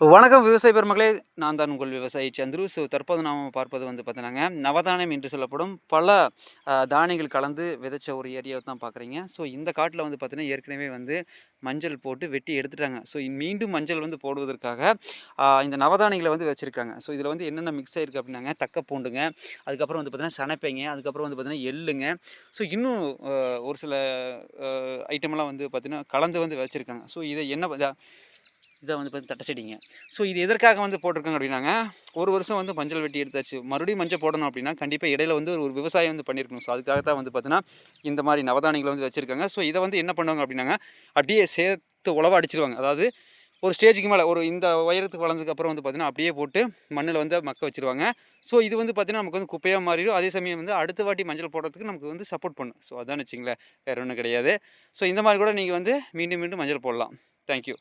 வணக்கம் விவசாய பெருமக்களே! நான் தான் உங்கள் விவசாயி சந்துரு. தற்போது நாம பார்ப்பது வந்து பார்த்தீங்கன்னாங்க, நவதானியம் என்று சொல்லப்படும் பல தானியங்கள் கலந்து விதைச்ச ஒரு ஏரியாவ தான் பார்க்குறீங்க. இந்த காட்டுல வந்து பார்த்தீங்கன்னா, ஏற்கனவே வந்து மஞ்சள் போட்டு வெட்டி எடுத்துட்டாங்க. மீண்டும் மஞ்சள் வந்து போடுவதற்காக இந்த நவதானியங்கள வந்து வச்சிருக்காங்க. இதில வந்து என்னென்ன மிக்ஸ் ஆயிருக்கு அப்டின்னாங்க, தக்க பூண்டுங்க, அதுக்கப்புறம் வந்து பார்த்தீங்கன்னா, சணப்பைங்க, அதுக்கப்புறம் வந்து பார்த்தீங்கன்னா, எள்ளுங்க. இன்னும் ஒரு சில அ ஐட்டம்லாம் வந்து பார்த்தீங்கன்னா, கலந்து வந்து வச்சிருக்காங்க. இத என்ன இத வந்து பாத்தீங்கன்னா தட்ட செடிங்க. இது எதற்காக வந்து போட்டிருக்காங்க அப்டின்னாங்க, ஒரு வருஷம் வந்து மஞ்சள் வெட்டி எடுத்தாச்சு. மறுபடியும் மஞ்சள் போடணும் அப்டின்னா, கண்டிப்பா இடையில வந்து ஒரு விவசாயம் வந்து பண்ணியிருக்கணும். அதுக்காக தான் வந்து பார்த்தீங்கன்னா, இந்த மாரி நவதானியங்கள வந்து வச்சிருக்காங்க. இத வந்து என்ன பண்ணுவாங்க அப்டின்னாங்க, அப்டியே சேர்த்து உழவ அடிச்சுருவாங்க. அதாவது ஒரு ஸ்டேஜுக்கு மேல ஒரு இந்த உயரத்துக்கு வளர்ந்ததுக்கப்புறம் வந்து பார்த்தீங்கன்னா, அப்டியே போட்டு மண்ணுல வந்து மக்க வச்சுருவாங்க. இது வந்து பார்த்தீங்கன்னா, நமக்கு வந்து குப்பையா மாறிரும். அதே சமயம் வந்து அடுத்த வாட்டி மஞ்சள் போடுறதுக்கு நமக்கு வந்து சப்போர்ட் பண்ணும். அதான்னு வச்சுக்கங்களேன். வேற ஒண்ணும் கிடையாது. இந்த மாரி கூட நீங்க வந்து மீண்டும், மீண்டும் மஞ்சள் போடலாம். Thank you.